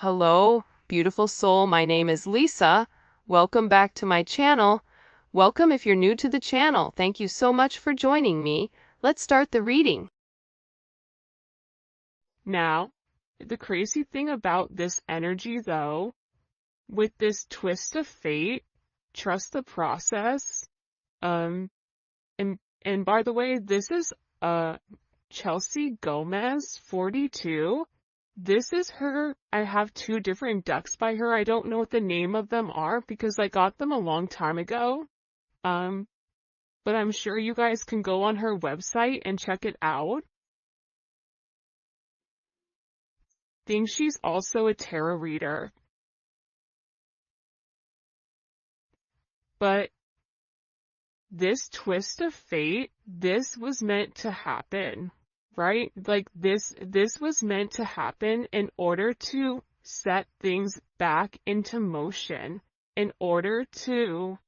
Hello, beautiful soul. My name is Lisa. Welcome back to my channel. Welcome if you're new to the channel. Thank you so much for joining me. Let's start the reading. Now, the crazy thing about this energy, though, with this twist of fate, trust the process. Um, and by the way, this is Chelsea Gomez, 42. This is her. I have two different decks by her. I don't know what the name of them are because I got them a long time ago. Um, but I'm sure you guys can go on her website and check it out. Think she's also a tarot reader. But this twist of fate, this was meant to happen, right? Like this was meant to happen in order to set things back into motion, in order to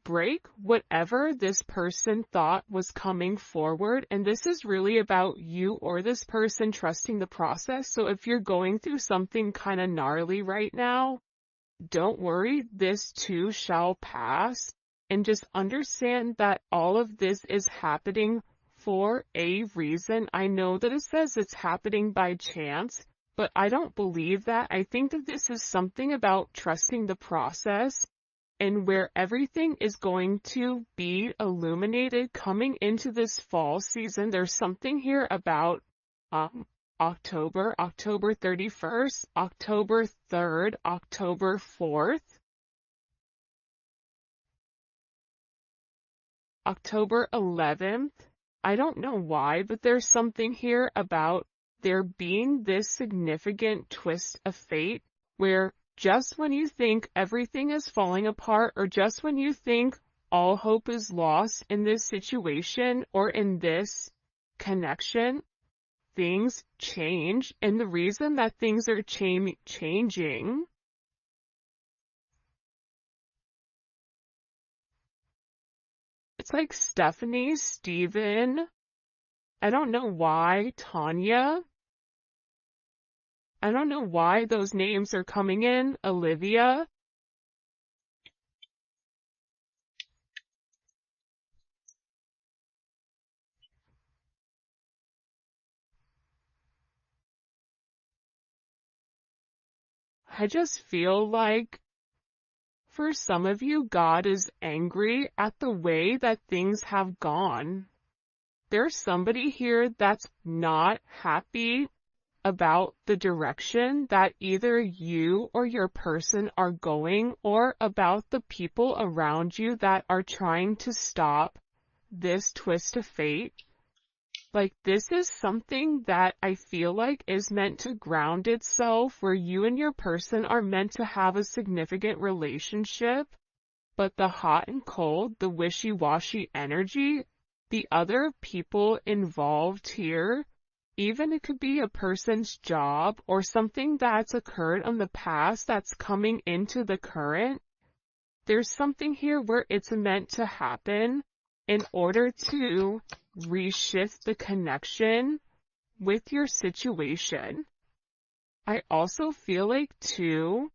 break whatever this person thought was coming forward. And this is really about you or this person trusting the process. So if you're going through something kind of gnarly right now, don't worry, this too shall pass. And just understand that all of this is happening for a reason. I know that it says it's happening by chance, but I don't believe that. I think that this is something about trusting the process and where everything is going to be illuminated coming into this fall season. There's something here about October 31st, October 3rd, October 4th, October 11th. I don't know why, but there's something here about there being this significant twist of fate where just when you think everything is falling apart or just when you think all hope is lost in this situation or in this connection, things change. And the reason that things are changing it's like Stephanie, Steven, I don't know why, Tanya, I don't know why those names are coming in, Olivia. I just feel like for some of you, God is angry at the way that things have gone. There's somebody here that's not happy about the direction that either you or your person are going or about the people around you that are trying to stop this twist of fate. Like this is something that I feel like is meant to ground itself where you and your person are meant to have a significant relationship, but the hot and cold, the wishy-washy energy, the other people involved here, even it could be a person's job or something that's occurred in the past that's coming into the current. There's something here where it's meant to happen in order to reshift the connection with your situation. I also feel like too,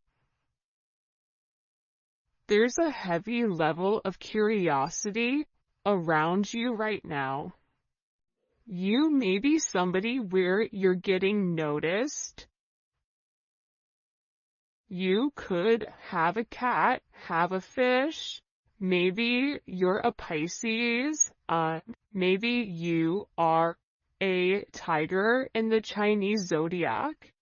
there's a heavy level of curiosity around you right now. You may be somebody where you're getting noticed. You could have a cat, have a fish. Maybe you're a Pisces. Maybe you are a tiger in the Chinese zodiac.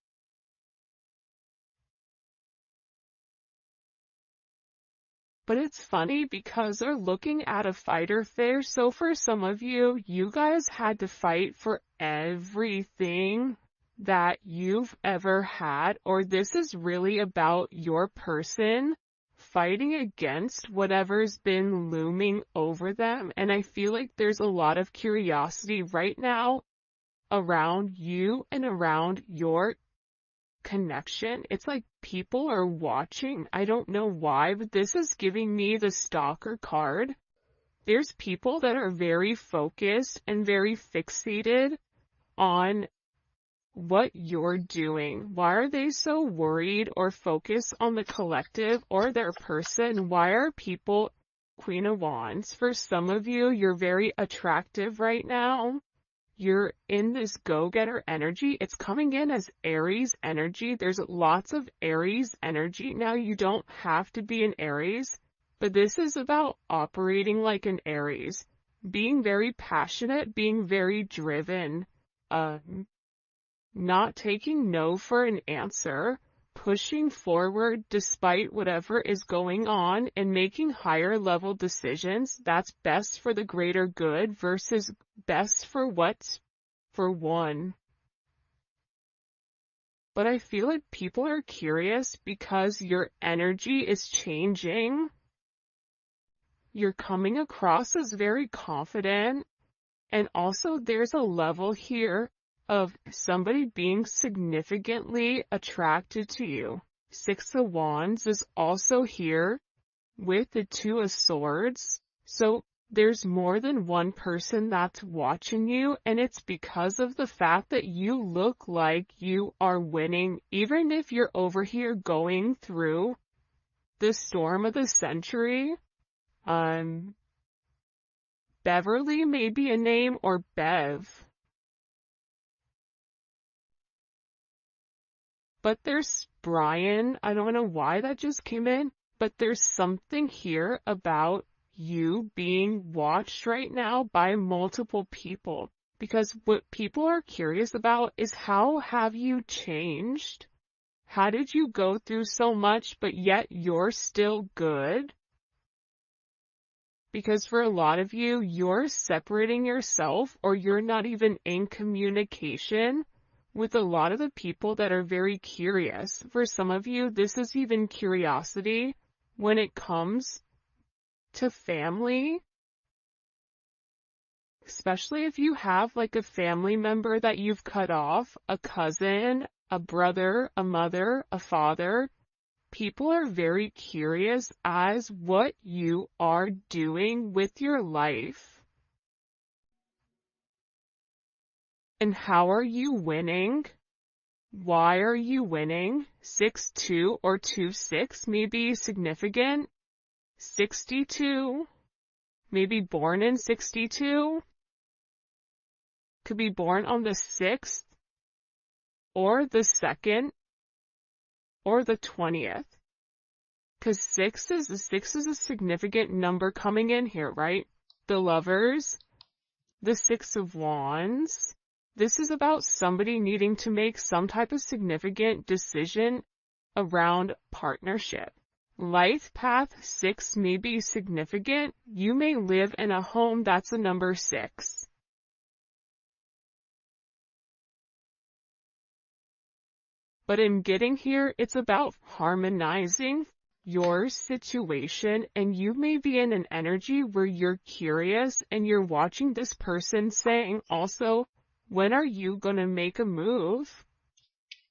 But it's funny because they're looking at a fighter fish. So for some of you, you guys had to fight for everything that you've ever had, or this is really about your person fighting against whatever's been looming over them. And I feel like there's a lot of curiosity right now around you and around your connection. It's like people are watching. I don't know why, but this is giving me the stalker card. There's people that are very focused and very fixated on what you're doing. Why are they so worried or focused on the collective or their person? Why are people Queen of Wands? For some of you, you're very attractive right now. You're in this go-getter energy. It's coming in as Aries energy. There's lots of Aries energy. Now, you don't have to be an Aries, but this is about operating like an Aries, being very passionate, being very driven, not taking no for an answer, pushing forward despite whatever is going on, and making higher level decisions that's best for the greater good versus best for what's for one. But I feel like people are curious because your energy is changing. You're coming across as very confident, and also there's a level here of somebody being significantly attracted to you. Six of Wands is also here with the Two of Swords. So there's more than one person that's watching you, and it's because of the fact that you look like you are winning, even if you're over here going through the storm of the century. Beverly may be a name, or Bev. But there's Brian. I don't know why that just came in, but there's something here about you being watched right now by multiple people. Because what people are curious about is, how have you changed? How did you go through so much, but yet you're still good? Because for a lot of you, you're separating yourself, or you're not even in communication with a lot of the people that are very curious. For some of you, this is even curiosity when it comes to family. Especially if you have like a family member that you've cut off, a cousin, a brother, a mother, a father. People are very curious as what you are doing with your life. And how are you winning? Why are you winning? 6-2 or 2-6 may be significant. 62, maybe born in 62. Could be born on the 6th, or the 2nd, or the 20th. Because 6 is a significant number coming in here, right? The Lovers, the Six of Wands. This is about somebody needing to make some type of significant decision around partnership. Life path 6 may be significant. You may live in a home that's a number 6. But in getting here, it's about harmonizing your situation, and you may be in an energy where you're curious and you're watching this person saying also, when are you going to make a move?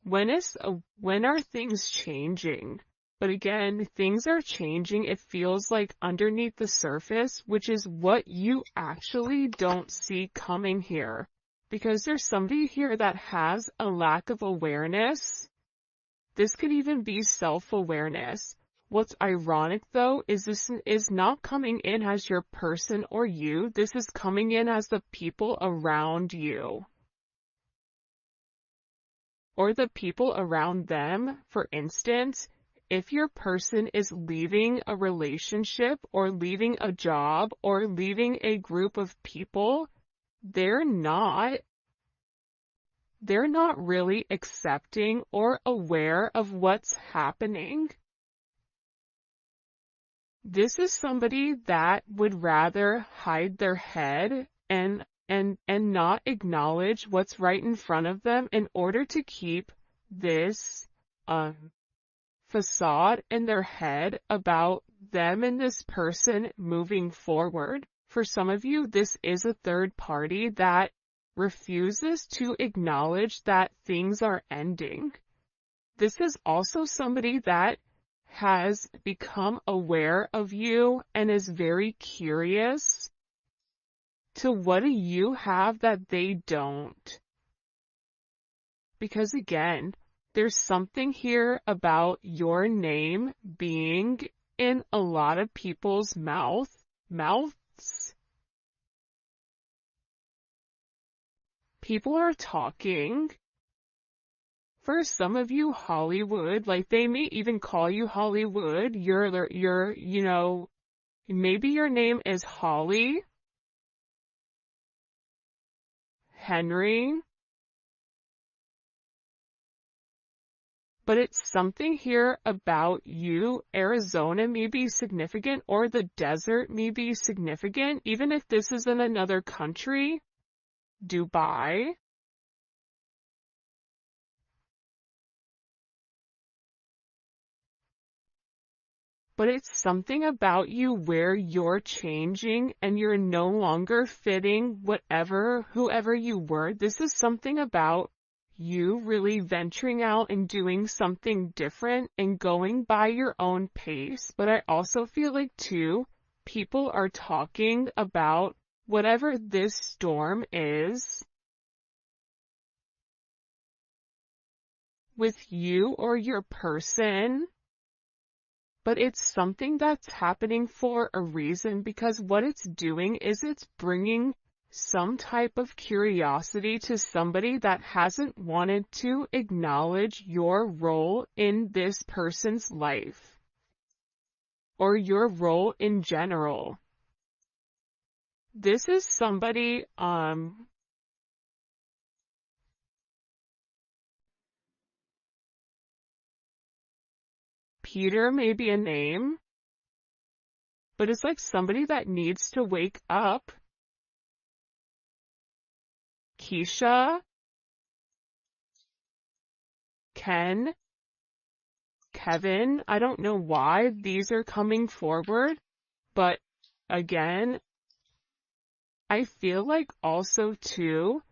When are things changing? But again, things are changing. It feels like underneath the surface, which is what you actually don't see coming here. Because there's somebody here that has a lack of awareness. This could even be self-awareness. What's ironic though is this is not coming in as your person or you. This is coming in as the people around you. Or the people around them. For instance, if your person is leaving a relationship or leaving a job or leaving a group of people, they're not really accepting or aware of what's happening. This is somebody that would rather hide their head and not acknowledge what's right in front of them in order to keep this facade in their head about them and this person moving forward. For some of you, this is a third party that refuses to acknowledge that things are ending. This is also somebody that has become aware of you and is very curious to what do you have that they don't. because again, there's something here about your name being in a lot of people's mouths. People are talking. For some of you, Hollywood, like they may even call you Hollywood. Maybe your name is Holly, Henry, but it's something here about you. Arizona may be significant, or the desert may be significant, even if this is in another country. Dubai. But it's something about you where you're changing and you're no longer fitting whoever you were. This is something about you really venturing out and doing something different and going by your own pace. But I also feel like too, people are talking about whatever this storm is with you or your person. But it's something that's happening for a reason, because what it's doing is it's bringing some type of curiosity to somebody that hasn't wanted to acknowledge your role in this person's life or your role in general. This is somebody, Peter may be a name, but it's like somebody that needs to wake up. Keisha, Ken, Kevin, I don't know why these are coming forward, but again, I feel like also too,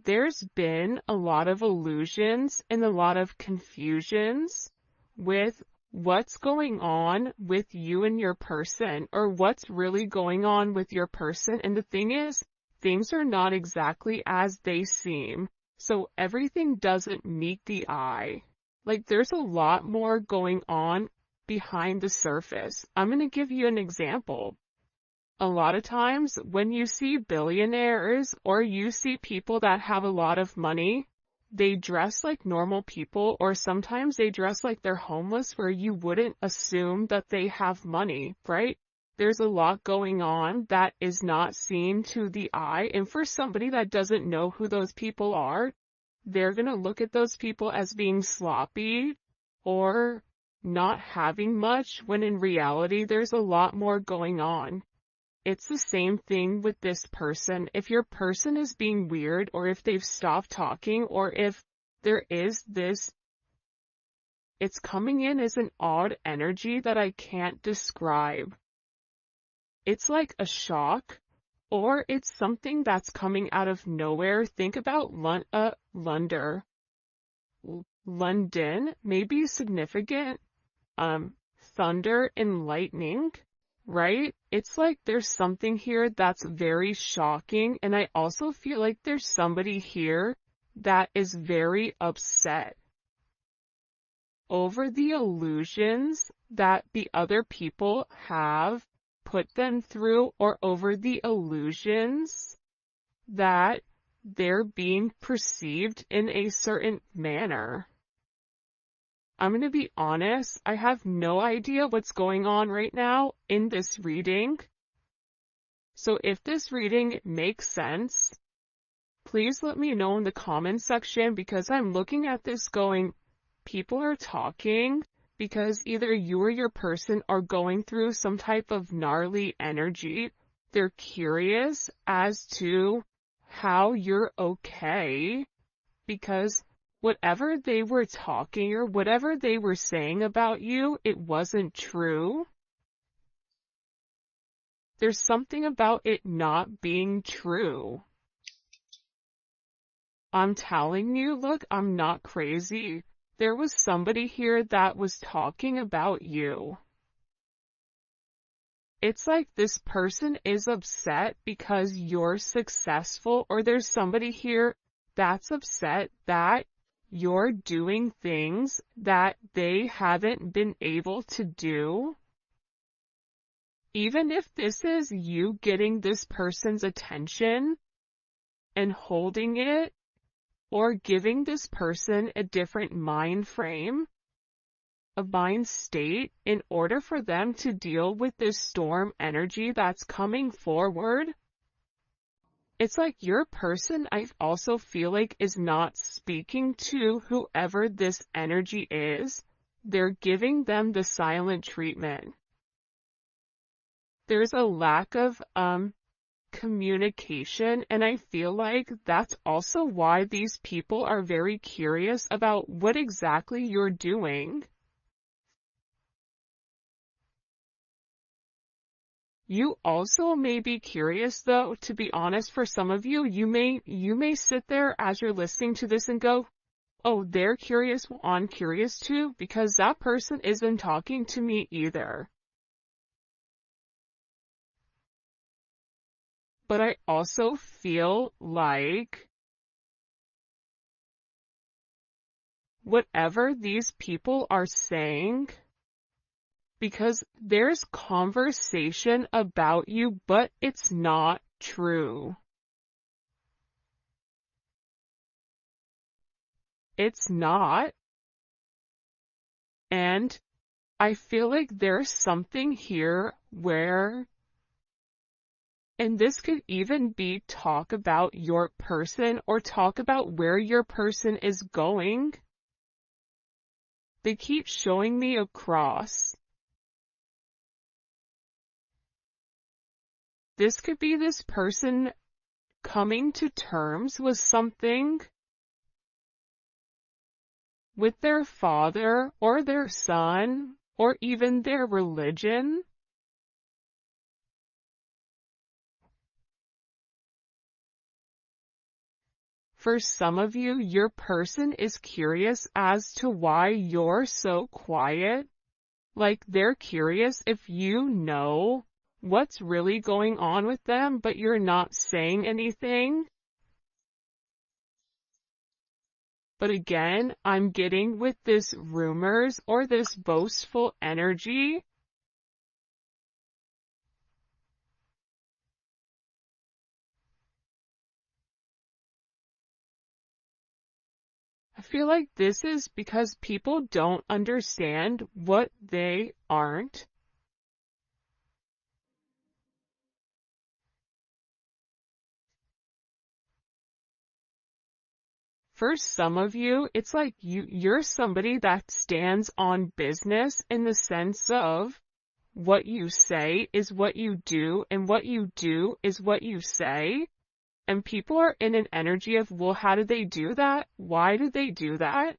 there's been a lot of illusions and a lot of confusions with what's going on with you and your person, or what's really going on with your person. And the thing is, things are not exactly as they seem. So everything doesn't meet the eye. Like there's a lot more going on behind the surface. I'm going to give you an example. A lot of times when you see billionaires or you see people that have a lot of money, they dress like normal people, or sometimes they dress like they're homeless, where you wouldn't assume that they have money, right? There's a lot going on that is not seen to the eye, and for somebody that doesn't know who those people are, they're going to look at those people as being sloppy or not having much, when in reality there's a lot more going on. It's the same thing with this person. If your person is being weird, or if they've stopped talking, or if there is this, it's coming in as an odd energy that I can't describe. It's like a shock, or it's something that's coming out of nowhere. Think about London may be significant, thunder and lightning. Right? It's like there's something here that's very shocking, and I also feel like there's somebody here that is very upset over the illusions that the other people have put them through, or over the illusions that they're being perceived in a certain manner. I'm going to be honest, I have no idea what's going on right now in this reading. So if this reading makes sense, please let me know in the comments section, because I'm looking at this going, people are talking because either you or your person are going through some type of gnarly energy. They're curious as to how you're okay, because whatever they were talking or whatever they were saying about you, it wasn't true. There's something about it not being true. I'm telling you, look, I'm not crazy. There was somebody here that was talking about you. It's like this person is upset because you're successful, or there's somebody here that's upset that you're doing things that they haven't been able to do. Even if this is you getting this person's attention and holding it, or giving this person a different mind frame, a mind state, in order for them to deal with this storm energy that's coming forward. It's like your person, I also feel like, is not speaking to whoever this energy is. They're giving them the silent treatment. There's a lack of communication, and I feel like that's also why these people are very curious about what exactly you're doing. You also may be curious, though, to be honest. For some of you, you may sit there as you're listening to this and go, oh, they're curious, well, I'm curious too, because that person isn't talking to me either. But I also feel like whatever these people are saying, because there's conversation about you, but it's not true. It's not. And I feel like there's something here where, and this could even be talk about your person or talk about where your person is going. They keep showing me a cross. This could be this person coming to terms with something with their father or their son or even their religion. For some of you, your person is curious as to why you're so quiet. Like, they're curious if you know what's really going on with them, but you're not saying anything. But again, I'm getting with this rumors or this boastful energy. I feel like this is because people don't understand what they aren't. For some of you, it's like you're somebody that stands on business in the sense of what you say is what you do, and what you do is what you say. And people are in an energy of, well, how did they do that? Why did they do that?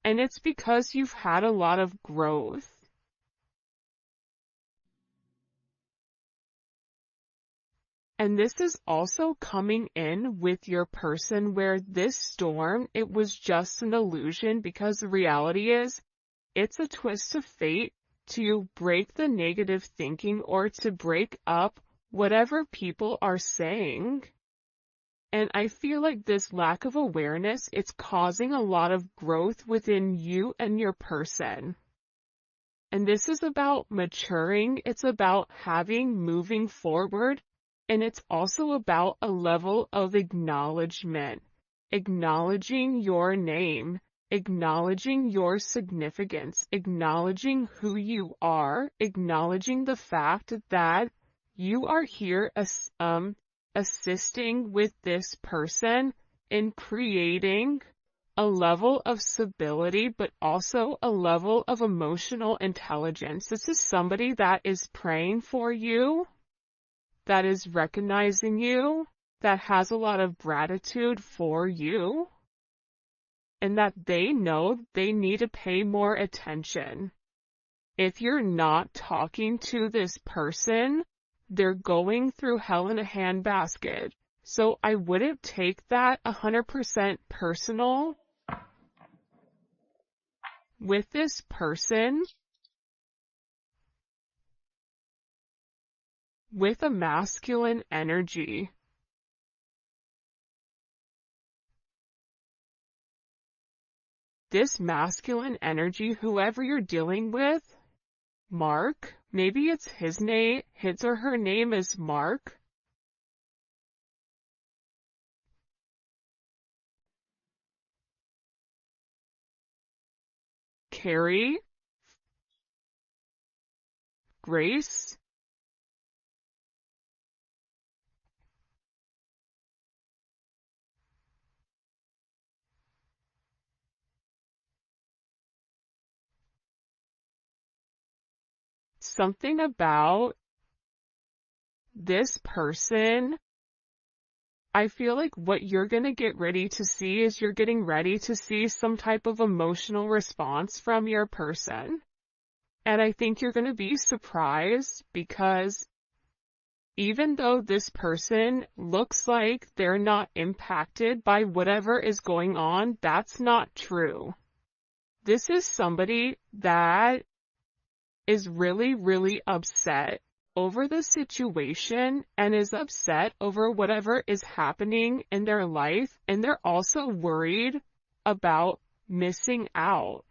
And it's because you've had a lot of growth. And this is also coming in with your person where this storm, it was just an illusion, because the reality is it's a twist of fate to break the negative thinking or to break up whatever people are saying. And I feel like this lack of awareness, it's causing a lot of growth within you and your person. And this is about maturing. It's about moving forward. And it's also about a level of acknowledgement, acknowledging your name, acknowledging your significance, acknowledging who you are, acknowledging the fact that you are here as, assisting with this person in creating a level of stability, but also a level of emotional intelligence. This is somebody that is praying for you, that is recognizing you, that has a lot of gratitude for you, and that they know they need to pay more attention. If you're not talking to this person, they're going through hell in a handbasket. So I wouldn't take that 100% personal with this person. With a masculine energy. this masculine energy, whoever you're dealing with, Mark, maybe it's his or her name is Mark. Carrie, Grace, something about this person. I feel like what you're going to get ready to see is you're getting ready to see some type of emotional response from your person. And I think you're going to be surprised because even though this person looks like they're not impacted by whatever is going on, that's not true. This is somebody that is really, really upset over the situation and is upset over whatever is happening in their life, and they're also worried about missing out.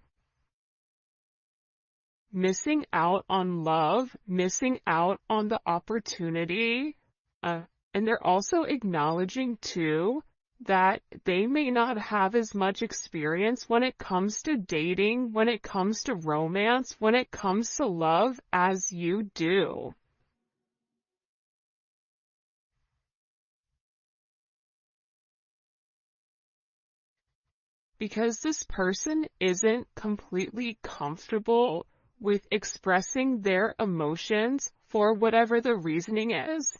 Missing out on love, missing out on the opportunity, and they're also acknowledging too that they may not have as much experience when it comes to dating, when it comes to romance, when it comes to love as you do. Because this person isn't completely comfortable with expressing their emotions for whatever the reasoning is.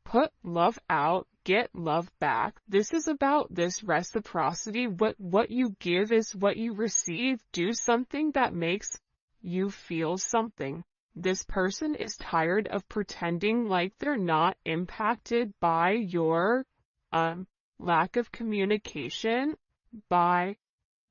Put love out, get love back. This is about this reciprocity. What you give is what you receive. Do something that makes you feel something. This person is tired of pretending like they're not impacted by your lack of communication, by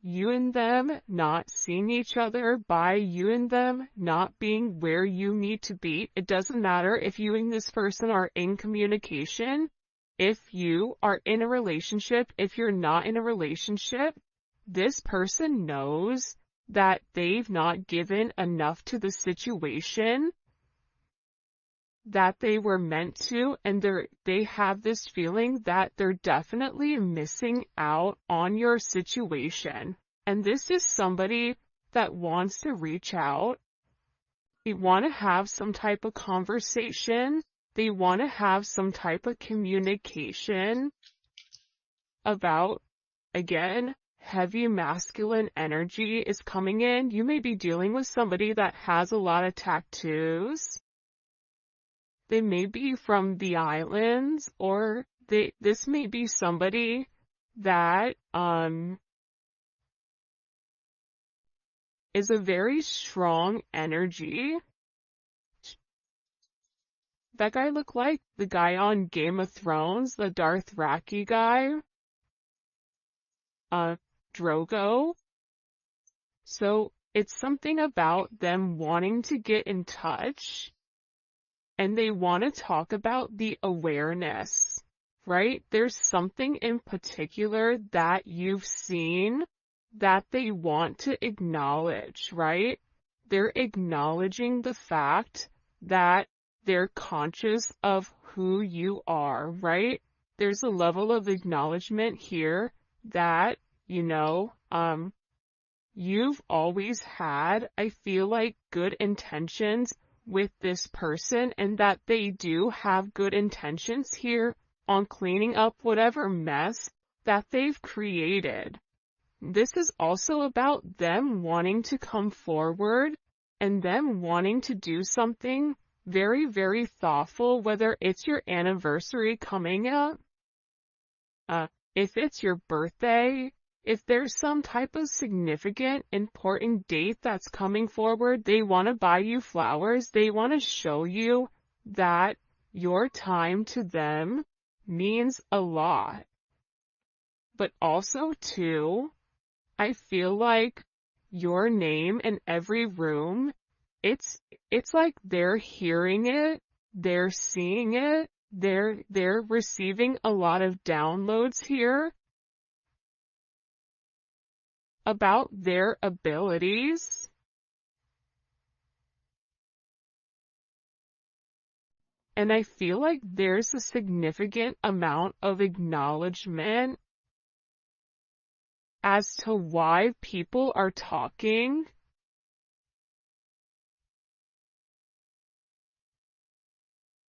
you and them not seeing each other, by you and them not being where you need to be. It doesn't matter if you and this person are in communication, if you are in a relationship, if you're not in a relationship, this person knows that they've not given enough to the situation that they were meant to, and they have this feeling that they're definitely missing out on your situation. And this is somebody that wants to reach out. They want to have some type of conversation. They want to have some type of communication about, again, heavy masculine energy is coming in. You may be dealing with somebody that has a lot of tattoos. They may be from the islands, or this may be somebody that is a very strong energy. That guy looked like the guy on Game of Thrones, the Dothraki guy. Drogo. So it's something about them wanting to get in touch. And they want to talk about the awareness, right? There's something in particular that you've seen that they want to acknowledge, right? They're acknowledging the fact that they're conscious of who you are, right? There's a level of acknowledgement here that, you've always had, I feel like, good intentions with this person, and that they do have good intentions here on cleaning up whatever mess that they've created. This is also about them wanting to come forward and them wanting to do something very, very thoughtful, whether it's your anniversary coming up, if it's your birthday, if there's some type of significant, important date that's coming forward, they want to buy you flowers. They want to show you that your time to them means a lot. But also, too, I feel like your name in every room, it's like they're hearing it, they're seeing it, they're receiving a lot of downloads here. about their abilities. And I feel like there's a significant amount of acknowledgement as to why people are talking.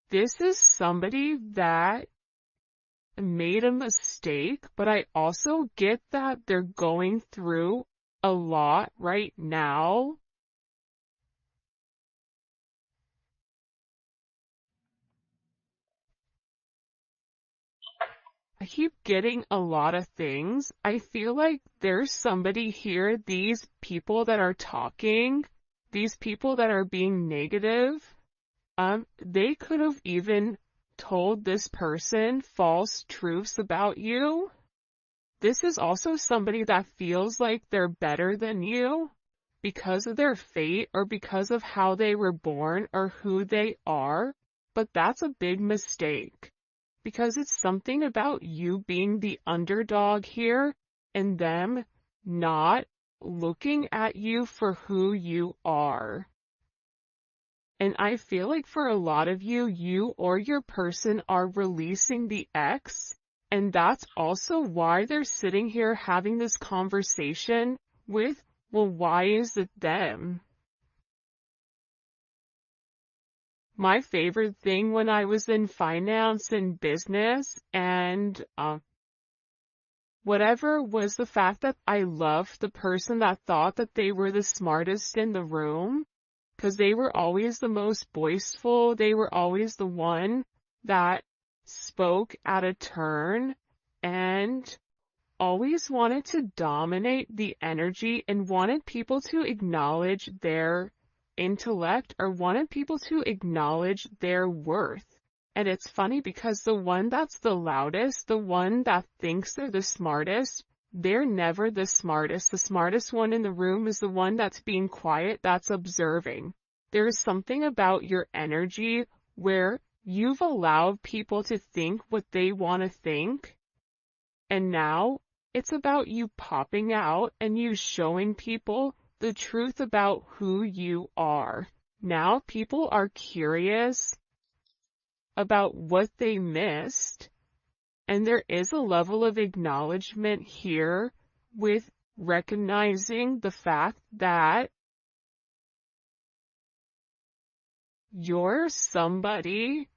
This is somebody that made a mistake, but I also get that they're going through a lot right now. I keep getting a lot of things. I feel like there's somebody here, these people that are talking, these people that are being negative, they could have even told this person false truths about you. This is also somebody that feels like they're better than you because of their fate or because of how they were born or who they are, but that's a big mistake because it's something about you being the underdog here and them not looking at you for who you are. And I feel like for a lot of you, you or your person are releasing the ex, and that's also why they're sitting here having this conversation with, well, why is it them? My favorite thing when I was in finance and business and whatever was the fact that I loved the person that thought that they were the smartest in the room. Because they were always the most boastful, they were always the one that spoke at a turn and always wanted to dominate the energy and wanted people to acknowledge their intellect or wanted people to acknowledge their worth. And it's funny because the one that's the loudest, the one that thinks they're the smartest, they're never the smartest. The smartest one in the room is the one that's being quiet, that's observing. There is something about your energy where you've allowed people to think what they want to think. And now it's about you popping out and you showing people the truth about who you are. Now people are curious about what they missed. And there is a level of acknowledgement here with recognizing the fact that you're somebody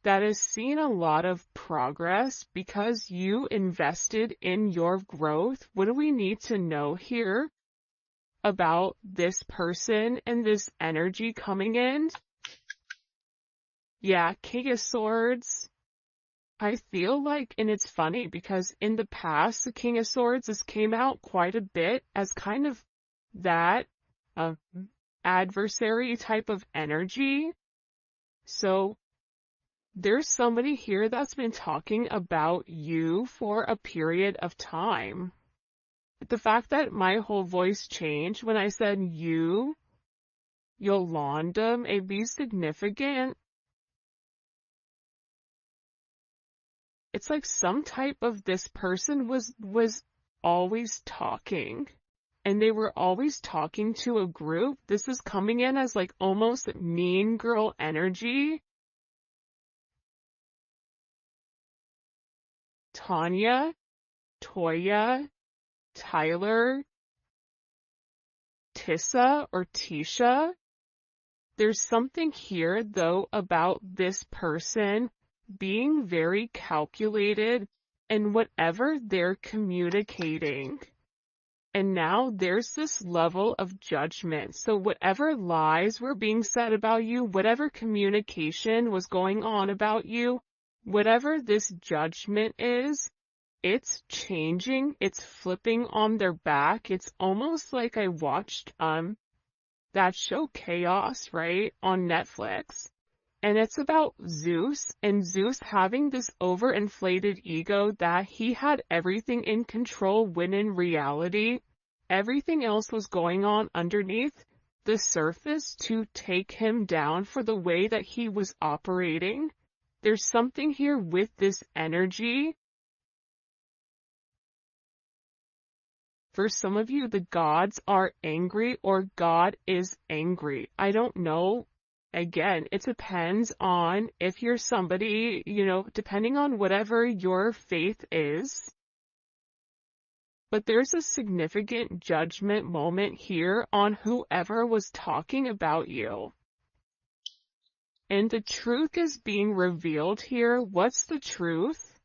that has seen a lot of progress because you invested in your growth. What do we need to know here about this person and this energy coming in? Yeah, King of Swords. I feel like, and it's funny because in the past, the King of Swords has came out quite a bit as kind of that adversary type of energy. So there's somebody here that's been talking about you for a period of time. The fact that my whole voice changed when I said you, Yolanda, may be significant. It's like some type of this person was always talking. And they were always talking to a group. This is coming in as like almost mean girl energy. Tanya, Toya, Tyler, Tissa or Tisha. There's something here though about this person being very calculated in whatever they're communicating. And now there's this level of judgment. So whatever lies were being said about you, whatever communication was going on about you, whatever this judgment is, it's changing, it's flipping on their back. It's almost like I watched that show Chaos, right, on Netflix. And it's about Zeus, and Zeus having this overinflated ego that he had everything in control when in reality, everything else was going on underneath the surface to take him down for the way that he was operating. There's something here with this energy For some of you, the gods are angry or God is angry. I don't know. Again, it depends on if you're somebody, depending on whatever your faith is. But there's a significant judgment moment here on whoever was talking about you. And the truth is being revealed here. What's the truth?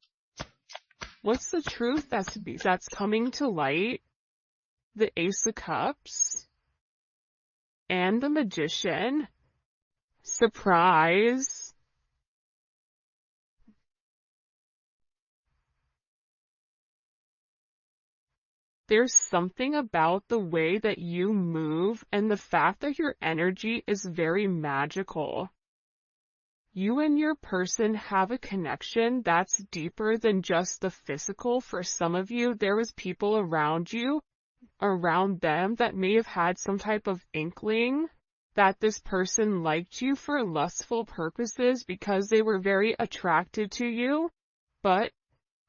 What's the truth that's coming to light? The Ace of Cups and the Magician. Surprise. There's something about the way that you move and the fact that your energy is very magical. You and your person have a connection that's deeper than just the physical. For some of you, there was people around you, around them, that may have had some type of inkling that this person liked you for lustful purposes because they were very attracted to you. But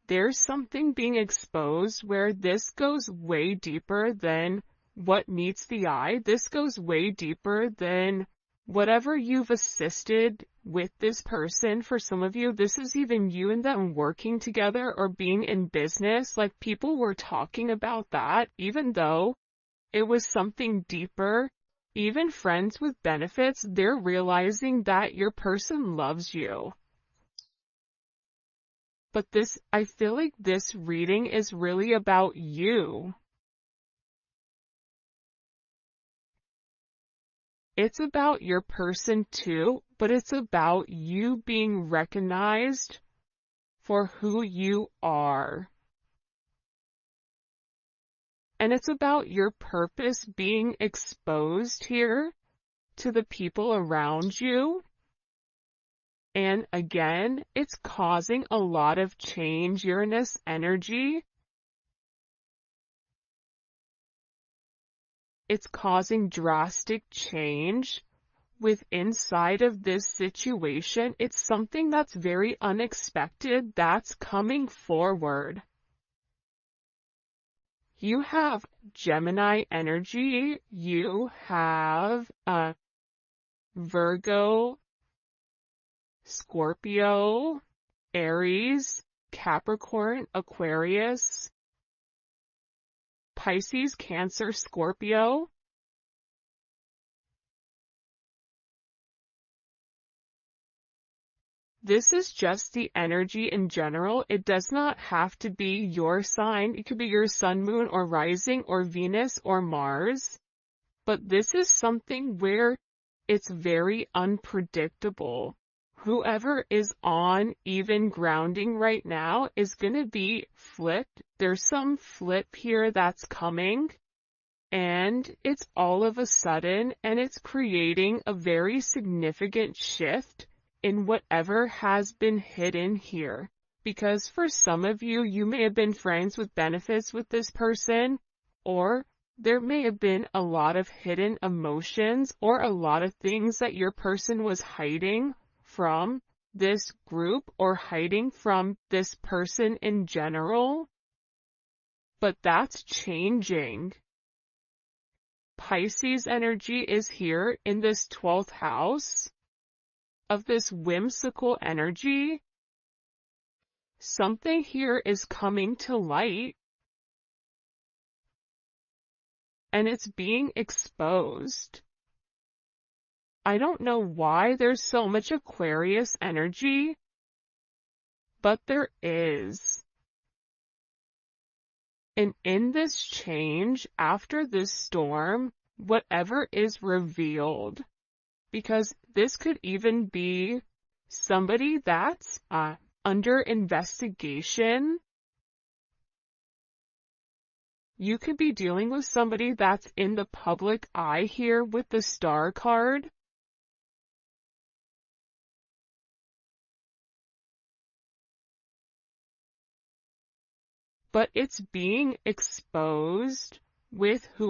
there's something being exposed where this goes way deeper than what meets the eye. This goes way deeper than whatever you've assisted with this person. For some of you, this is even you and them working together or being in business. Like, people were talking about that, even though it was something deeper. Even friends with benefits, they're realizing that your person loves you. But I feel like this reading is really about you. It's about your person too, but it's about you being recognized for who you are. And it's about your purpose being exposed here to the people around you. And again, it's causing a lot of change, Uranus energy. It's causing drastic change with inside of this situation. It's something that's very unexpected that's coming forward. You have Gemini energy. You have Virgo, Scorpio, Aries, Capricorn, Aquarius, Pisces, Cancer, Scorpio. This is just the energy in general. It does not have to be your sign. It could be your sun, moon, or rising, or Venus, or Mars. But this is something where it's very unpredictable. Whoever is on even grounding right now is going to be flipped. There's some flip here that's coming, and it's all of a sudden, and it's creating a very significant shift in whatever has been hidden here. Because for some of you, you may have been friends with benefits with this person, or there may have been a lot of hidden emotions or a lot of things that your person was hiding from this group or hiding from this person in general. But that's changing. Pisces energy is here in this 12th house of this whimsical energy. Something here is coming to light, and it's being exposed. I don't know why there's so much Aquarius energy, but there is. And in this change, after this storm, whatever is revealed, because this could even be somebody that's under investigation. You could be dealing with somebody that's in the public eye here with the Star card. But it's being exposed with who